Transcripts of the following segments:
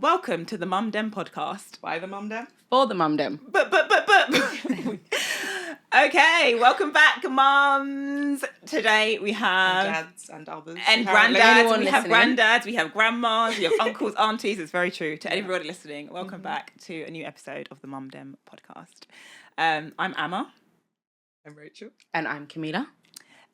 Welcome to the Mum Dem podcast. By the Mum Dem? For the Mum Dem. But. Okay, welcome back, mums. Today we have... And dads and others. And granddads. We have granddads, we have grandmas, we have uncles, aunties. It's very true. To everybody listening, welcome back to a new episode of the Mum Dem podcast. I'm Amma. I'm Rachel. And I'm Kamilah.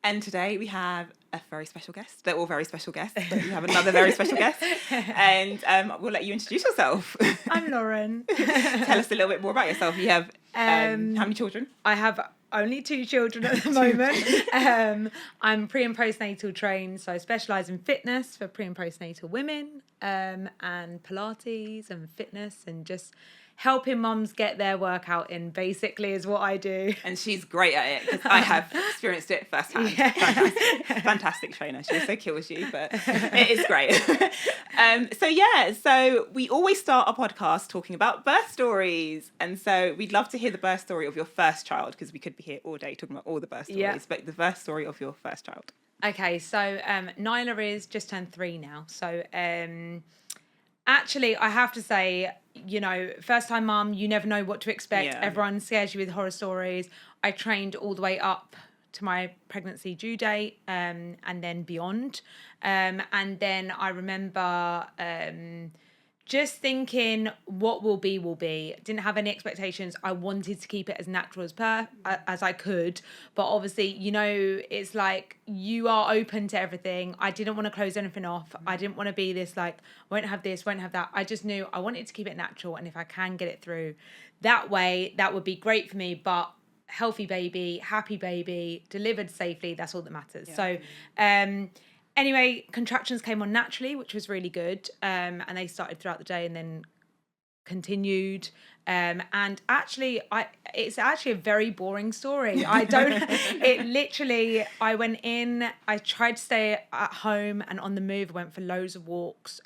And today we have a very special guest. They're all very special guests, but we have another very special guest. And we'll let you introduce yourself. I'm Lauren. Tell us a little bit more about yourself. You have how many children? I have only 2 children at the moment. I'm pre and postnatal trained, so I specialise in fitness for pre and postnatal women, and Pilates and fitness and just helping mums get their workout in, basically, is what I do. And she's great at it, because I have experienced it firsthand. Yeah. Fantastic trainer. She was so cute with you, but it is great. So we always start our podcast talking about birth stories. And so we'd love to hear the birth story of your first child, because we could be here all day talking about all the birth stories, but the birth story of your first child. Okay, so Nyla is just turned 3 now. So actually, I have to say, you know, first time mum, you never know what to expect. Yeah. Everyone scares you with horror stories. I trained all the way up to my pregnancy due date, and then beyond. And then I remember just thinking, what will be, will be. Didn't have any expectations. I wanted to keep it as natural as I could. But obviously, you know, it's like you are open to everything. I didn't want to close anything off. I didn't want to be this like, won't have this, won't have that. I just knew I wanted to keep it natural. And if I can get it through that way, that would be great for me. But healthy baby, happy baby, delivered safely, that's all that matters. Yeah. So, anyway, contractions came on naturally, which was really good. And they started throughout the day and then continued. And actually, it's actually a very boring story. I went in, I tried to stay at home and on the move. I went for loads of walks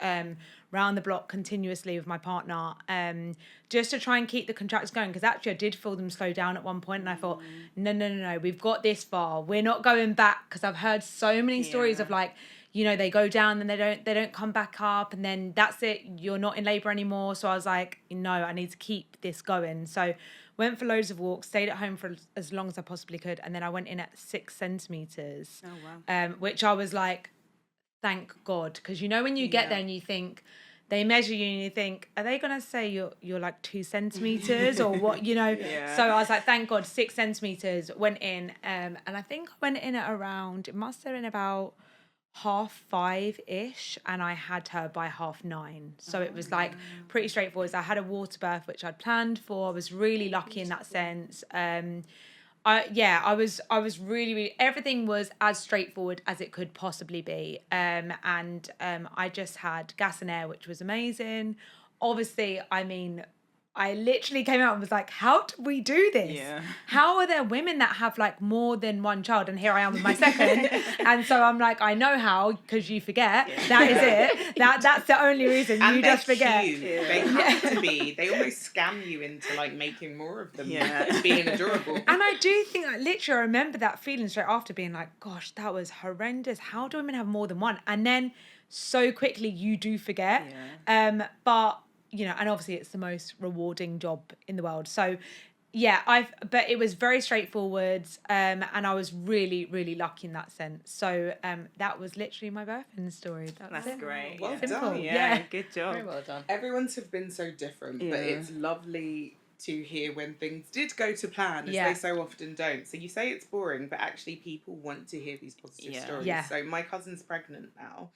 round the block continuously with my partner, just to try and keep the contractions going. Because actually, I did feel them slow down at one point, and I thought, no, we've got this far. We're not going back. Because I've heard so many stories of like, you know, they go down and they don't come back up, and then that's it. You're not in labour anymore. So I was like, no, I need to keep this going. So went for loads of walks, stayed at home for as long as I possibly could, and then I went in at 6 centimetres. Oh wow! Which I was like, thank God, because you know when you get there and you think, they measure you and you think, are they going to say you're like 2 centimetres or what, you know? Yeah. So I was like, thank God, 6 centimetres, went in. And I think I went in at around, it must have been about 5:30-ish, and I had her by 9:30. So it was like pretty straightforward. I had a water birth, which I'd planned for. I was really lucky in that sense. I was really, everything was as straightforward as it could possibly be. I just had gas and air, which was amazing. Obviously, I mean, I literally came out and was like, how do we do this? Yeah. How are there women that have like more than one child? And here I am with my second. And so I'm like, I know how, because you forget. Yeah. That is it. That's the only reason. And you just forget. Cute. Yeah. They have to be. They almost scam you into like making more of them. Yeah. Being adorable. And I do think that literally I remember that feeling straight after, being like, gosh, that was horrendous. How do women have more than one? And then so quickly you do forget. Yeah. But you know, and obviously it's the most rewarding job in the world. So yeah, but it was very straightforward. And I was really, really lucky in that sense. So that was literally my birthing story. That's great. Well done. Yeah, good job. Very well done. Everyone's have been so different, but it's lovely to hear when things did go to plan, as they so often don't. So you say it's boring, but actually people want to hear these positive stories. Yeah. So my cousin's pregnant now.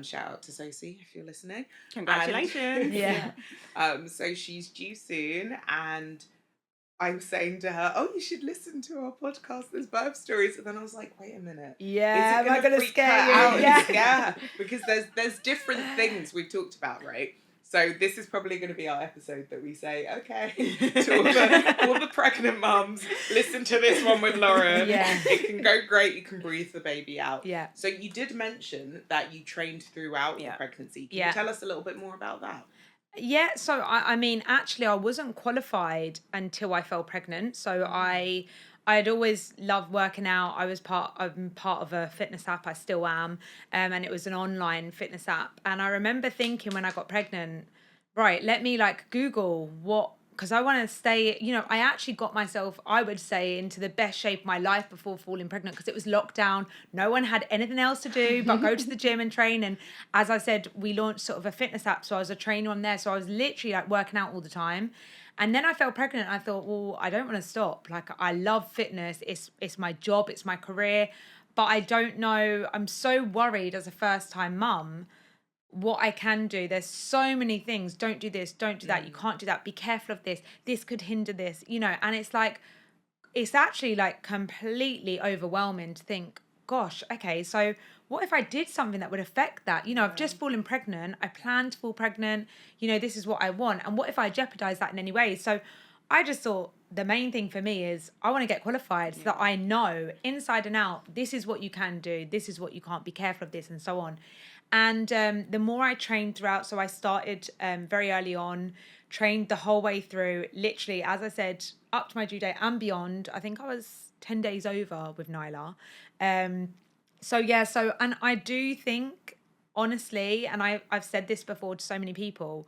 Shout out to Sophie if you're listening. Congratulations. So she's due soon, and I was saying to her, oh, you should listen to our podcast, there's birth stories. And then I was like, wait a minute. Yeah, am I going to scare you? Yeah, because there's different things we've talked about, right? So this is probably going to be our episode that we say, okay, to all the pregnant mums, listen to this one with Lauren. Yeah. It can go great. You can breathe the baby out. Yeah. So you did mention that you trained throughout the pregnancy. Can you tell us a little bit more about that? Yeah, so I mean, actually, I wasn't qualified until I fell pregnant. So I'd always loved working out. I'm part of a fitness app. I still am. And it was an online fitness app. And I remember thinking when I got pregnant, right, let me like Google what, because I want to stay, I actually got myself, I would say, into the best shape of my life before falling pregnant, because it was lockdown. No one had anything else to do but go to the gym and train. And as I said, we launched sort of a fitness app. So I was a trainer on there. So I was literally like working out all the time. And then I fell pregnant. And I thought, well, I don't want to stop. Like, I love fitness. It's my job. It's my career. But I don't know. I'm so worried as a first-time mum what I can do. There's so many things. Don't do this, don't do that, you can't do that, be careful of this could hinder this, and it's like, it's actually like completely overwhelming to think, gosh, okay, so what if I did something that would affect that? I've just fallen pregnant, I plan to fall pregnant, this is what I want, and what if I jeopardize that in any way? So I just thought the main thing for me is I want to get qualified so that I know inside and out, this is what you can do, this is what you can't, be careful of this, and so on. And the more I trained throughout, so I started very early on, trained the whole way through, literally, as I said, up to my due date and beyond. I think I was 10 days over with Nyla. And I do think, honestly, and I've said this before to so many people,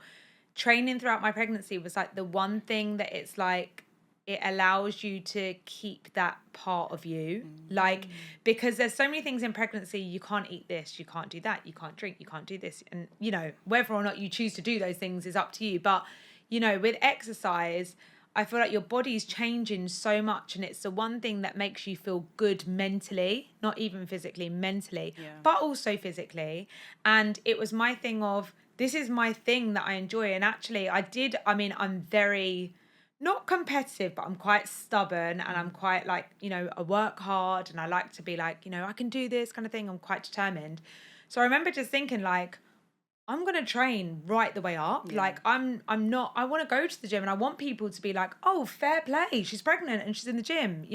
training throughout my pregnancy was like the one thing that it's like, it allows you to keep that part of you. Like, because there's so many things in pregnancy, you can't eat this, you can't do that, you can't drink, you can't do this. And, whether or not you choose to do those things is up to you. But, with exercise, I feel like your body's changing so much, and it's the one thing that makes you feel good mentally, not even physically, mentally, but also physically. And it was my thing of, this is my thing that I enjoy. And actually I'm very, not competitive, but I'm quite stubborn, and I'm quite like, I work hard, and I like to be like, I can do this kind of thing. I'm quite determined. So I remember just thinking like, I'm going to train right the way up. Yeah. Like I want to go to the gym, and I want people to be like, oh, fair play, she's pregnant and she's in the gym,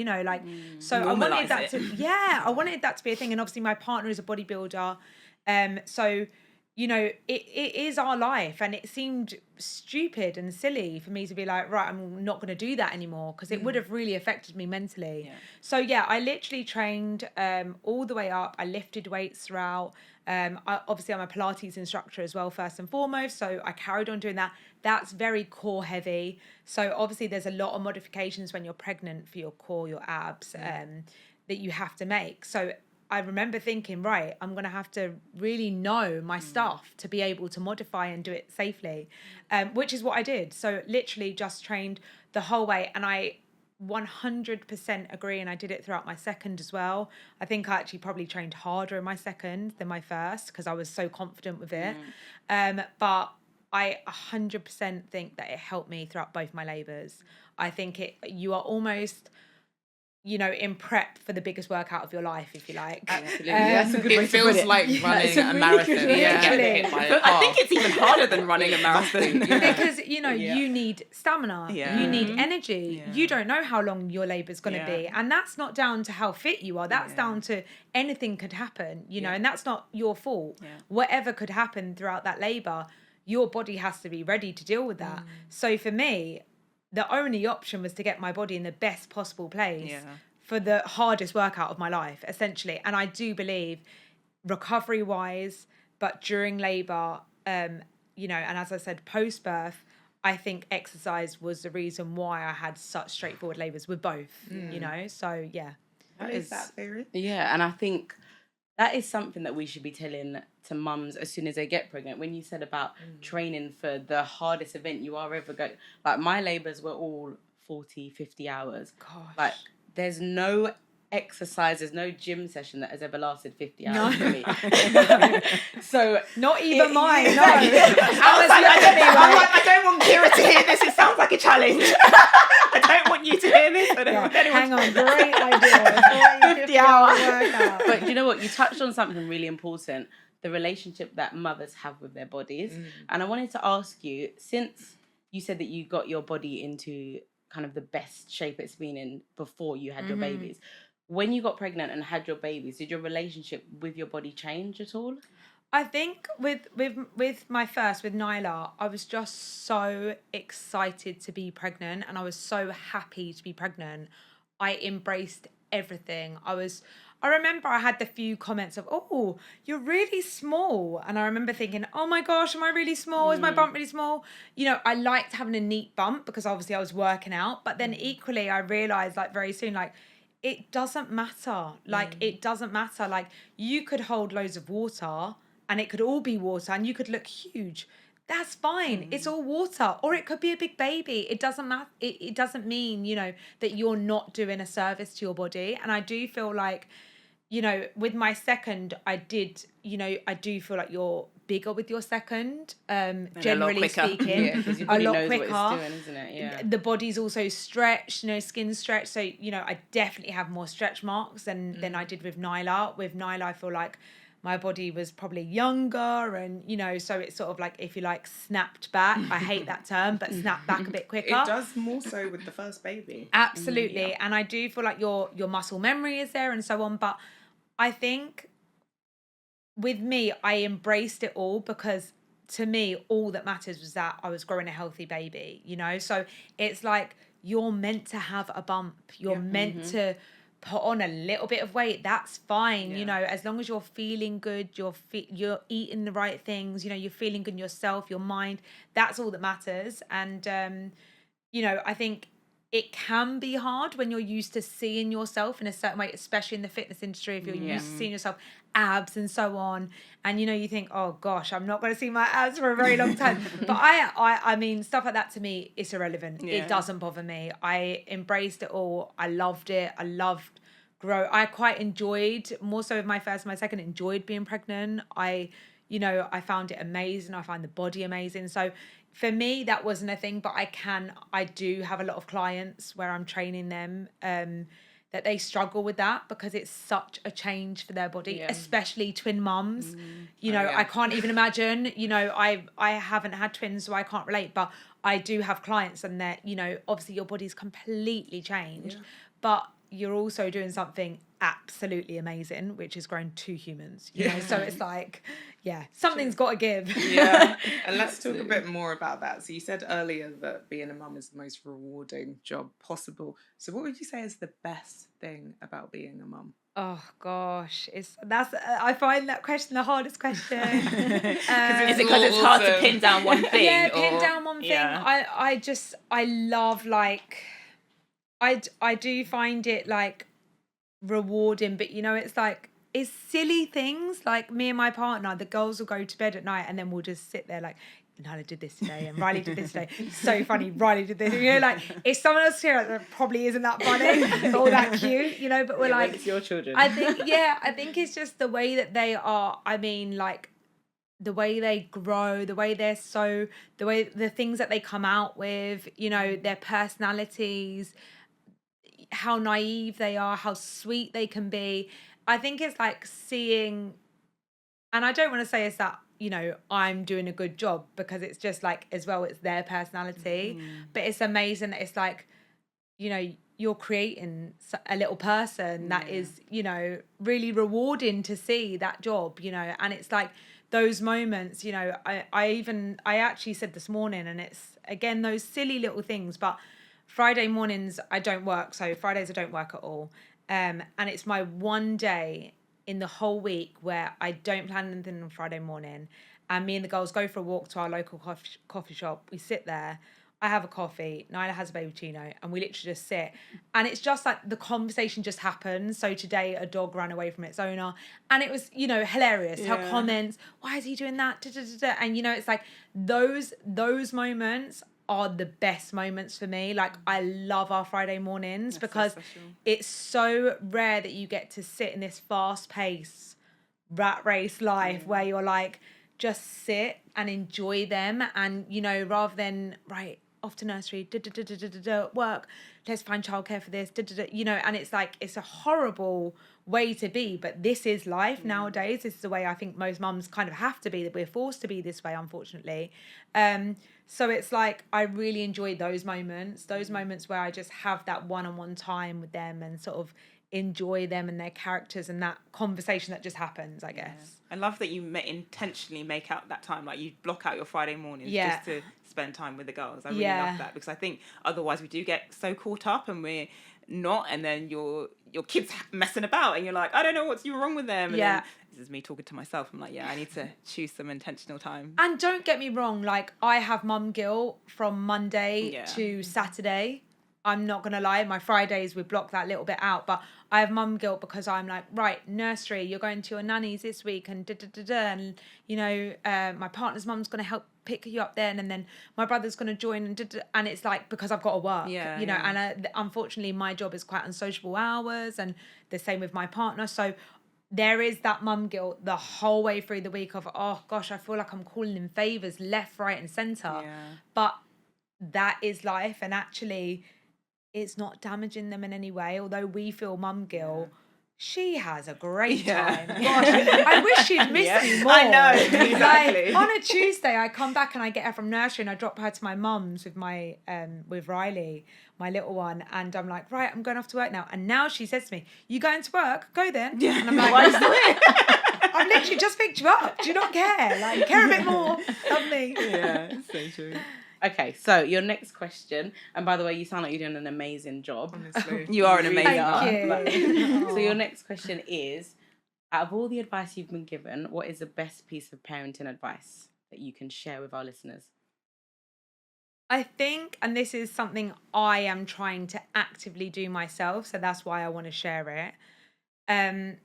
so I wanted that I wanted that to be a thing. And obviously my partner is a bodybuilder. So it is our life, and it seemed stupid and silly for me to be like, right, I'm not going to do that anymore, because it would have really affected me mentally. Yeah. So I literally trained all the way up. I lifted weights throughout. Obviously, I'm a Pilates instructor as well, first and foremost. So I carried on doing that. That's very core heavy. So obviously, there's a lot of modifications when you're pregnant for your core, your abs, that you have to make. So I remember thinking, right, I'm going to have to really know my stuff to be able to modify and do it safely, which is what I did. So literally just trained the whole way. And I 100% agree. And I did it throughout my second as well. I think I actually probably trained harder in my second than my first, because I was so confident with it. But I 100% think that it helped me throughout both my labours. I think you are almost, in prep for the biggest workout of your life, if you like. Absolutely. That's a good way to put it. It feels like running a marathon. I think it's even harder than running a marathon. Because, you need stamina. Yeah. You need energy. Yeah. You don't know how long your labour's going to be. And that's not down to how fit you are. That's down to anything could happen, and that's not your fault. Yeah. Whatever could happen throughout that labour, your body has to be ready to deal with that. So for me, the only option was to get my body in the best possible place for the hardest workout of my life, essentially. And I do believe, recovery-wise, but during labour, and as I said, post-birth, I think exercise was the reason why I had such straightforward labours with both, So, yeah. What is that theory? Yeah, and I think that is something that we should be telling to mums as soon as they get pregnant. When you said about training for the hardest event you are ever going, like my labours were all 40, 50 hours. Gosh. Like there's no exercise, there's no gym session that has ever lasted 50 hours for me. So not even mine. No. I don't want Kira to hear this. It sounds like a challenge. I don't want you to hear this. I don't want anyone. Hang on, great idea. 50 hour workout. But you know what? You touched on something really important: the relationship that mothers have with their bodies. And I wanted to ask you, since you said that you got your body into kind of the best shape it's been in before you had your babies. When you got pregnant and had your babies, did your relationship with your body change at all? I think with my first, with Nyla, I was just so excited to be pregnant, and I was so happy to be pregnant. I embraced everything. I remember I had the few comments of, oh, you're really small. And I remember thinking, oh my gosh, am I really small? Is my bump really small? You know, I liked having a neat bump because obviously I was working out. But then equally, I realised like very soon, like, it doesn't matter. Like, it doesn't matter. Like, you could hold loads of water and it could all be water and you could look huge. That's fine. It's all water. Or it could be a big baby. It doesn't matter. It doesn't mean, you know, that you're not doing a service to your body. And I do feel like, you know, with my second, I do feel like you're bigger with your second, generally speaking. Yeah, because your body a lot knows quicker. what it's doing, isn't it? Yeah. The body's also stretched, you know, skin stretched. So, you know, I definitely have more stretch marks than I did with Nyla. With Nyla, I feel like my body was probably younger and, you know, so it's sort of like, if you like, snapped back. I hate that term, but snapped back a bit quicker. It does more so with the first baby. Absolutely. Yeah. And I do feel like your muscle memory is there and so on. But I think with me, I embraced it all because to me, all that matters was that I was growing a healthy baby, you know? So it's like, you're meant to have a bump. You're meant to put on a little bit of weight. That's fine. You know, as long as you're feeling good, you're eating the right things, you know, you're feeling good in yourself, your mind, that's all that matters. And, you know, I think it can be hard when you're used to seeing yourself in a certain way, especially in the fitness industry, if you're used to seeing yourself abs and so on. And, you know, you think, oh gosh, I'm not going to see my abs for a very long time. But I mean, stuff like that to me, it's irrelevant. Yeah. It doesn't bother me. I embraced it all. I loved it. I loved I quite enjoyed, more so with my first and my second, enjoyed being pregnant. I found it amazing. I find the body amazing. So for me, that wasn't a thing, but I do have a lot of clients where I'm training them that they struggle with that because it's such a change for their body, especially twin mums. You know, I can't even imagine, you know, I haven't had twins, so I can't relate, but I do have clients and that, you know, obviously your body's completely changed, but you're also doing something absolutely amazing, which is growing 2 humans, you know? So it's like, something's got to give. Yeah. And let's talk a bit more about that. So you said earlier that being a mum is the most rewarding job possible. So what would you say is the best thing about being a mum? Oh gosh, I find that question the hardest question. Is it because it's hard to pin down one thing? Yeah, pin down one thing. I love, like, I do find it like rewarding, but you know, it's like, it's silly things. Like me and my partner, the girls will go to bed at night and then we'll just sit there like, Nala did this today and Riley did this today. So funny, Riley did this. You know, like, if someone else here that probably isn't that funny or that cute, you know, but we're like, it's your children. I think it's just the way that they are. I mean, like, the way they grow, the things that they come out with, you know, their personalities, how naive they are, how sweet they can be. I think it's like seeing, and I don't want to say it's that, you know, I'm doing a good job, because it's just like, as well, it's their personality, but it's amazing that it's like, you know, you're creating a little person that is, you know, really rewarding to see that job, you know. And it's like those moments, you know, I actually said this morning, and it's again those silly little things, but Friday mornings I don't work, so Fridays I don't work at all, and it's my one day in the whole week where I don't plan anything on Friday morning, and me and the girls go for a walk to our local coffee shop. We sit there, I have a coffee, Nyla has a cappuccino, and we literally just sit. And it's just like the conversation just happens. So today a dog ran away from its owner, and it was, you know, hilarious. Her comments, why is he doing that? And, you know, it's like those moments are the best moments for me. Like, I love our Friday mornings. That's because it's so rare that you get to sit in this fast pace rat race life where you're like, just sit and enjoy them. And, you know, rather than, right, off to nursery, work, let's find childcare for this, you know. And it's like, it's a horrible way to be, but this is life nowadays. This is the way I think most mums kind of have to be, that we're forced to be this way, unfortunately. So it's like, I really enjoy those moments where I just have that one-on-one time with them and sort of enjoy them and their characters and that conversation that just happens, I guess. I love that you intentionally make out that time, like you block out your Friday mornings just to spend time with the girls. I really love that, because I think otherwise we do get so caught up and we're not, and then your kid's messing about and you're like, I don't know what's wrong with them. And then this is me talking to myself. I'm like, I need to choose some intentional time. And don't get me wrong, like I have mum guilt from Monday to Saturday. I'm not going to lie, my Fridays, we block that little bit out, but I have mum guilt because I'm like, right, nursery, you're going to your nanny's this week and and you know, my partner's mum's going to help pick you up then, and then my brother's going to join and it's like, because I've got to work, you know, and unfortunately my job is quite unsociable hours, and the same with my partner, so there is that mum guilt the whole way through the week of, oh gosh, I feel like I'm calling in favours left, right and centre, but that is life, and actually it's not damaging them in any way. Although we feel mum guilt, she has a great time. Gosh, I wish she'd miss me more. I know, exactly. Like, on a Tuesday, I come back and I get her from nursery and I drop her to my mum's with my with Riley, my little one, and I'm like, right, I'm going off to work now. And now she says to me, "You going to work? Go then." Yeah. And I'm like, why are you still here? I've literally just picked you up. Do you not care? Like, care a bit more. Love me. Yeah, so true. Okay, so your next question, and by the way, you sound like you're doing an amazing job. Honestly. You are an amazing Thank you. So your next question is, out of all the advice you've been given, what is the best piece of parenting advice that you can share with our listeners? I think, and this is something I am trying to actively do myself, so that's why I want to share it.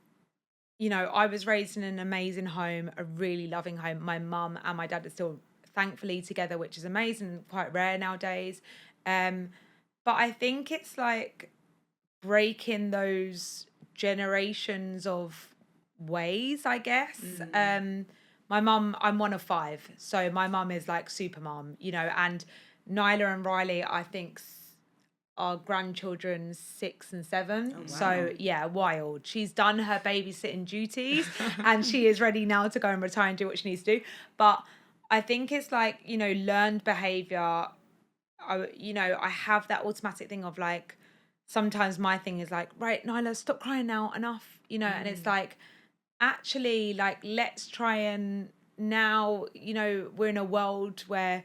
You know, I was raised in an amazing home, a really loving home. My mum and my dad are still thankfully together, which is amazing, quite rare nowadays. But I think it's like breaking those generations of ways, I guess. My mum, I'm one of 5, so my mum is like super mum, you know, and Nyla and Riley, I think, are grandchildren 6 and 7. Oh, wow. So yeah, wild. She's done her babysitting duties and she is ready now to go and retire and do what she needs to do. But I think it's like, you know, learned behavior. I have that automatic thing of like, sometimes my thing is like, right, Nyla, stop crying now, enough, you know, and it's like, actually, like, let's try and now, you know, we're in a world where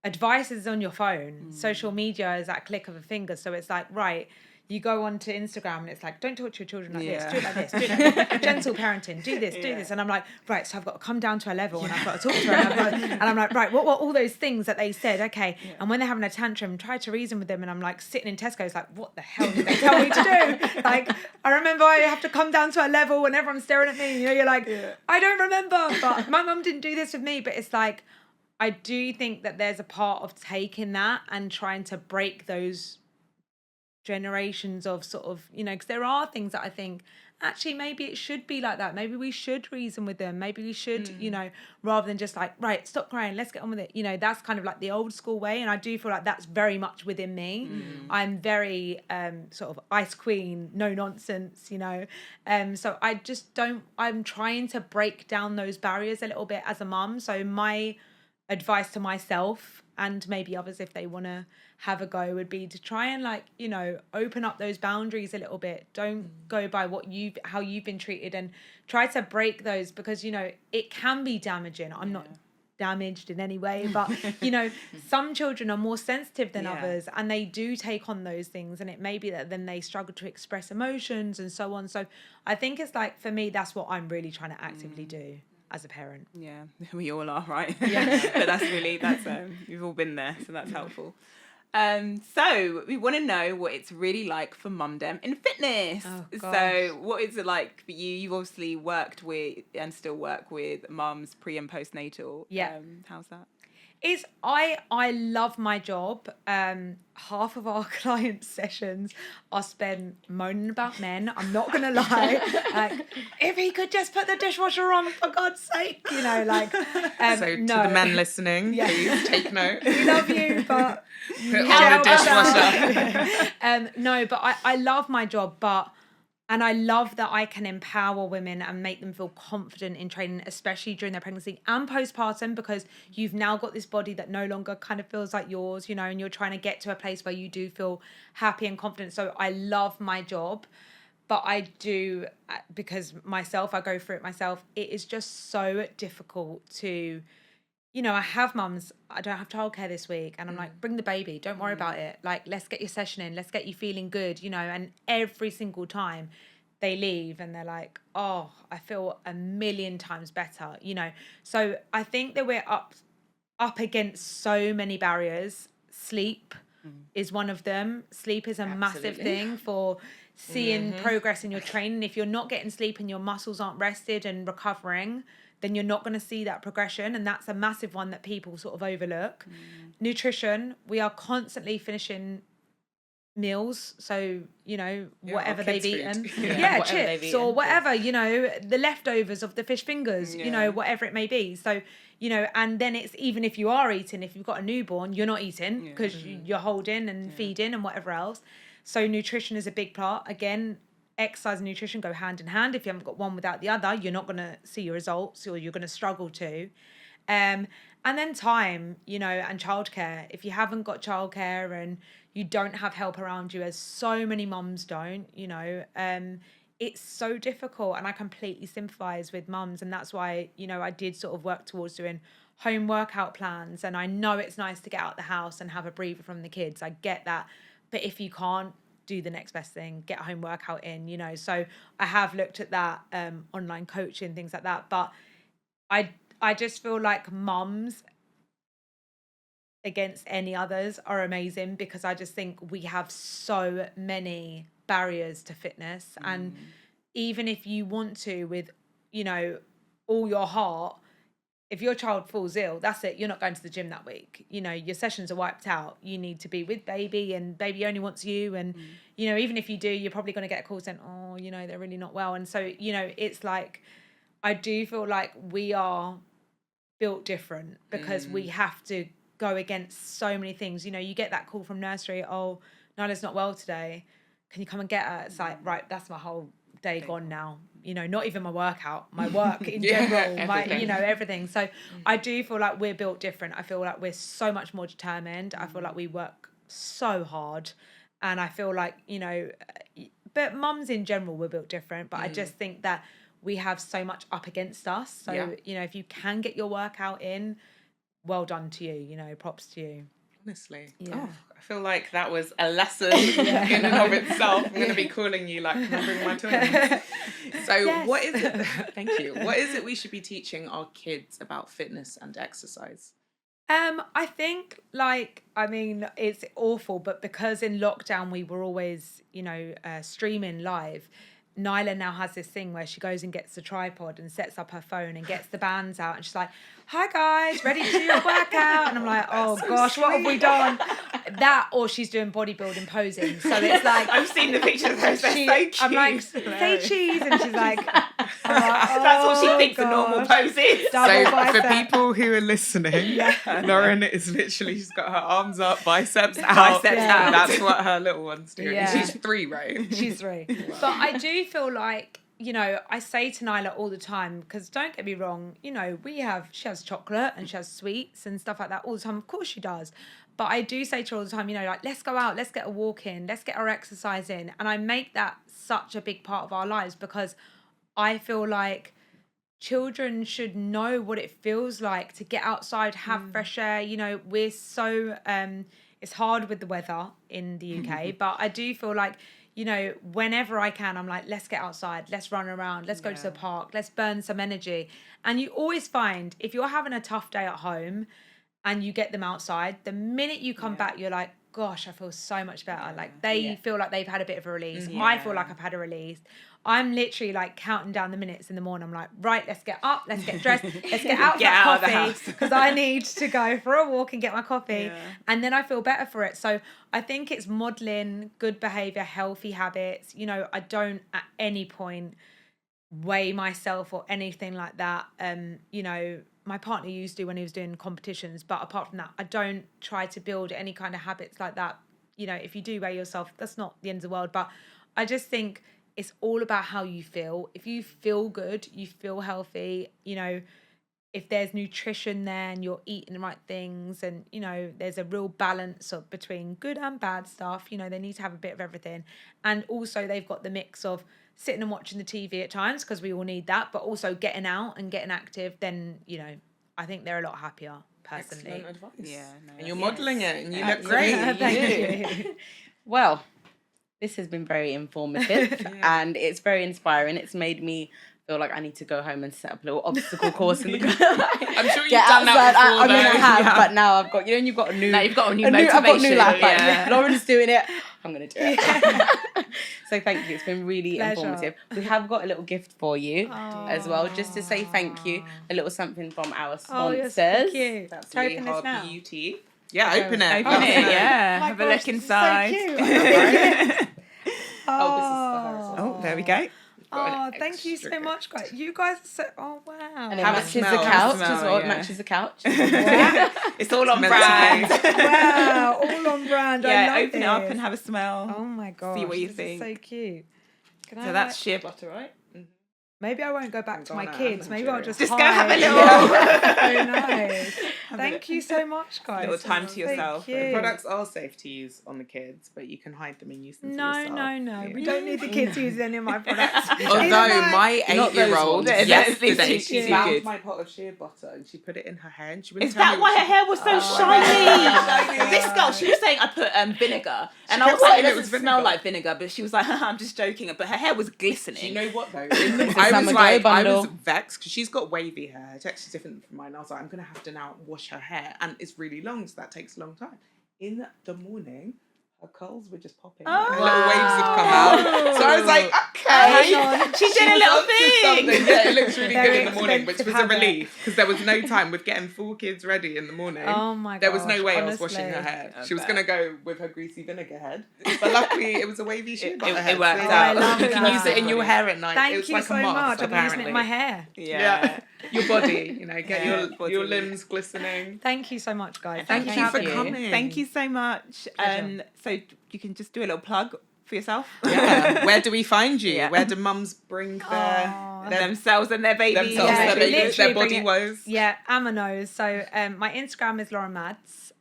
advice is on your phone. Social media is at a click of a finger. So it's like, right, you go onto Instagram and it's like, don't talk to your children like this, do it like this, do it like this. Gentle parenting, do this, do this. And I'm like, right, so I've got to come down to her level and I've got to talk to her. And I'm like, right, what all those things that they said, okay. Yeah. And when they're having a tantrum, try to reason with them. And I'm like sitting in Tesco's like, what the hell did they tell me to do? Like, I remember I have to come down to her level when everyone's staring at me. You know, you're like, I don't remember, but my mum didn't do this with me. But it's like, I do think that there's a part of taking that and trying to break those generations of sort of, you know, because there are things that I think actually maybe it should be like that. Maybe we should reason with them. Maybe we should, you know, rather than just like, right, stop crying, let's get on with it. You know, that's kind of like the old school way. And I do feel like that's very much within me. I'm very sort of ice queen, no nonsense, you know. So I just don't, I'm trying to break down those barriers a little bit as a mum. So my advice to myself and maybe others, if they want to have a go, would be to try and, like, you know, open up those boundaries a little bit. Don't go by how you've been treated, and try to break those, because, you know, it can be damaging. I'm not damaged in any way, but you know, some children are more sensitive than others, and they do take on those things, and it may be that then they struggle to express emotions and so on. So I think it's like, for me, that's what I'm really trying to actively do as a parent. Yeah, we all are, right? Yeah. But that's we've all been there, so that's helpful. So we want to know what it's really like for Mum Dem in fitness. Oh, gosh. So what is it like for you? You've obviously worked with and still work with mums pre and postnatal. Yeah. How's that? I love my job. Half of our client sessions are spent moaning about men. I'm not gonna lie. Like, if he could just put the dishwasher on, for God's sake, you know, like. So to the men listening, please take note. We love you, but put on the dishwasher. No, but I love my job, and I love that I can empower women and make them feel confident in training, especially during their pregnancy and postpartum, because you've now got this body that no longer kind of feels like yours, you know, and you're trying to get to a place where you do feel happy and confident. So I love my job, but I do, because myself, I go through it myself. It is just so difficult to I have mums, I don't have childcare this week. And I'm like, bring the baby. Don't worry about it. Like, let's get your session in. Let's get you feeling good, and every single time they leave and they're like, oh, I feel a million times better, So I think that we're up against so many barriers. Sleep is one of them. Sleep is a massive thing for seeing progress in your training. If you're not getting sleep and your muscles aren't rested and recovering, then you're not going to see that progression. And that's a massive one that people sort of overlook. Nutrition, we are constantly finishing meals. So, whatever they've eaten. Chips or whatever, the leftovers of the fish fingers, whatever it may be. So, and then it's, even if you are eating, if you've got a newborn, you're not eating because you're holding and feeding and whatever else. So nutrition is a big part. Again, exercise and nutrition go hand in hand. If you haven't got one without the other, you're not going to see your results, or you're going to struggle to. And then time, and childcare. If you haven't got childcare and you don't have help around you, as so many mums don't, it's so difficult. And I completely sympathise with mums. And that's why, I did sort of work towards doing home workout plans. And I know it's nice to get out the house and have a breather from the kids. I get that. But if you can't, do the next best thing, get a home workout in, So I have looked at that, online coaching, things like that. But I just feel like mums against any others are amazing, because I just think we have so many barriers to fitness. And even if you want to, with, all your heart, if your child falls ill, that's it. You're not going to the gym that week. Your sessions are wiped out. You need to be with baby, and baby only wants you. And, even if you do, you're probably going to get a call saying, oh, they're really not well. And so, it's like, I do feel like we are built different, because we have to go against so many things. You get that call from nursery, oh, Nyla's not well today. Can you come and get her? It's like, right, that's my whole day gone now. Not even my workout, my work in general, everything. my, everything. So I do feel like we're built different. I feel like we're so much more determined. I feel like we work so hard. And I feel like, but mums in general, we're built different. But I just think that we have so much up against us. So, if you can get your workout in, well done to you, props to you. Honestly. Yeah. Oh, I feel like that was a lesson in and of itself. I'm going to be calling you like, can I bring my twins? So what is it? Thank you. What is it we should be teaching our kids about fitness and exercise? I think, it's awful, but because in lockdown we were always, streaming live, Nyla now has this thing where she goes and gets the tripod and sets up her phone and gets the bands out, and she's like, hi guys, ready to do your workout? And I'm like, oh gosh, what have we done? That, or she's doing bodybuilding posing. So it's like, I've seen the pictures of those, they're so cute. I'm like, say cheese, and she's like, oh, that's what she thinks a normal pose is. So for people who are listening, Lauren is literally, she's got her arms up, biceps out. That's what her little one's doing. Yeah. She's 3, right? She's 3. Wow. But I do feel like, I say to Nyla all the time, because don't get me wrong, she has chocolate and she has sweets and stuff like that all the time. Of course she does. But I do say to her all the time, let's go out, let's get a walk in, let's get our exercise in. And I make that such a big part of our lives, because I feel like children should know what it feels like to get outside, have fresh air. We're so, it's hard with the weather in the UK, but I do feel like, whenever I can, I'm like, let's get outside, let's run around, let's go to the park, let's burn some energy. And you always find, if you're having a tough day at home and you get them outside, the minute you come back, you're like, gosh, I feel so much better. Like they feel like they've had a bit of a release. I feel like I've had a release. I'm literally like counting down the minutes in the morning. I'm like, right, let's get up, let's get dressed, let's get out for that coffee, because I need to go for a walk and get my coffee. And then I feel better for it. So I think it's modeling good behavior, healthy habits. I don't at any point weigh myself or anything like that. My partner used to when he was doing competitions, but apart from that, I don't try to build any kind of habits like that. If you do weigh yourself, that's not the end of the world. But I just think it's all about how you feel. If you feel good, you feel healthy, if there's nutrition there and you're eating the right things, and, there's a real balance between good and bad stuff, they need to have a bit of everything. And also they've got the mix of sitting and watching the TV at times, because we all need that, but also getting out and getting active, then, I think they're a lot happier, personally. Excellent advice. Yeah, no, and you're that's- modelling it, and you look Absolutely. great. Thank you. Well, this has been very informative and it's very inspiring. It's made me feel like I need to go home and set up a little obstacle course in the I'm sure you've get done that outside. before, I mean, I though. have, Yeah. but now I've got, you've got a new... Now you've got a new I've got new motivation, life. Like, yeah. Lauren's doing it. I'm going to do it. So thank you. It's been really Pleasure. informative. We have got a little gift for you as well, just to say thank you. A little something from our Oh, you're sponsors. so cute. That's Can I really open this hard now? beauty. Yeah, open it. Open it, Oh, yeah. My Have a gosh, look this is inside. So cute. I love it. Oh, this is for her as well. Oh, there we go. Oh, Got an thank you so extra much, guys. You guys are so... Oh, wow. And it Have a matches smell, the have a couch smell, as well. It yeah. matches the couch. It's all on meant to brand. be. Wow, all on brand. I Yeah, love open it up this. and have a smell. Oh my gosh. what you this think. Is so cute. Can I So that's shea butter, right? Maybe I won't go back to my gone out, kids. haven't Maybe you? I'll just Just go hide. have a little- Yeah. So nice. Thank you so much, guys. Little time to Thank yourself. you. The products are safe to use on the kids, but you can hide them and use them for No, yourself. no. We Yeah. don't need the kids using any of my products. Although Even my Not those 8-year-old ones. yesterday, Too she good. found my pot of shea butter and she put it in her hair and she wouldn't Is tell that me why what her hair was so Oh, shiny? my This girl, she was saying I put vinegar, and I kept was like, saying it it was doesn't smell vinegar. like vinegar, but she was like, I'm just joking. But her hair was glistening. Do you know what though? a I Summer was Glow like, I bundle. was vexed because she's got wavy hair. It's actually different from mine. I was like, I'm gonna have to now wash her hair, and it's really long, so that takes a long time. In the morning, her curls were just popping. Oh. Her little waves had come out. So I was like, okay. Hang on. She did a was little up to something. thing. Yeah, it looks really Very good in the morning, which was expensive a habit. relief because there was no time with getting 4 kids ready in the morning. Oh my There was gosh, no way I was washing her honestly. hair. I She was bet. gonna go with her greasy vinegar head, but luckily it was a wavy shea It- butter it head. worked so out. I love you can use that. it in your hair at night. Thank it was you like so a must, much. I've been using it apparently. in my hair. Yeah, your body, get Yeah, body. your limbs glistening. Thank you so much, guys. Thank Thank you for you. coming. Thank you so much. Pleasure. So you can just do a little plug for yourself. Yeah. Where do we find you? Yeah. Where do mums bring Aw. Themselves and their babies. themselves, Yeah, their babies, their literally body bring woes? Yeah, Amanos. So my Instagram is Lauren Mads.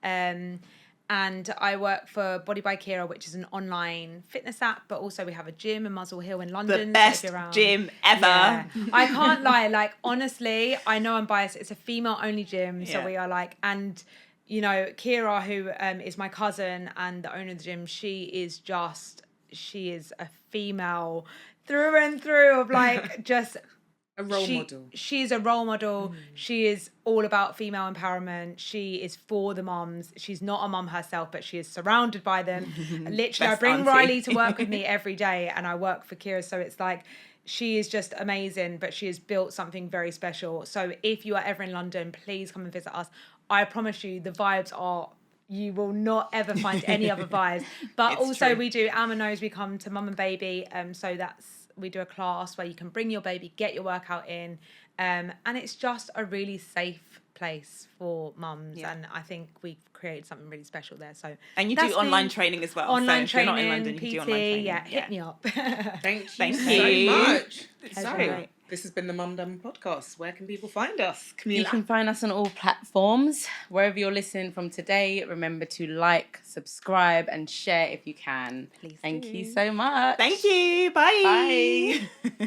And I work for Body by Kira, which is an online fitness app, but also we have a gym in Muswell Hill in The London. so if best you're around- gym ever. Yeah. I can't lie. Like, honestly, I know I'm biased. It's a female-only gym, so Yeah. we are like, and Kira, who is my cousin and the owner of the gym, she is a female through and through of like just. A role model. She's a role model. She is all about female empowerment. She is for the mums. She's not a mum herself, but she is surrounded by them. And literally, I Best bring auntie. Riley to work with me every day, and I work for Kira. So it's like, she is just amazing, but she has built something very special. So if you are ever in London, please come and visit us. I promise you, the vibes are... You will not ever find any other vibes. But It's also true. we do Amanos. We come to Mum and Baby. So we do a class where you can bring your baby, get your workout in. And it's just a really safe place for mums. Yeah. And I think we've created something really special there. So And you that's do online been training as well. online so if you're training, not in London, you PT, can do online training. yeah, hit me up. Thank you Thank so you. much. Pleasure. So, this has been the Mum Dem podcast. Where can people find us? You Kamilah. can find us on all platforms. Wherever you're listening from today, remember to like, subscribe, and share if you can. Please Thank do. you so much. Thank you. Bye. Bye.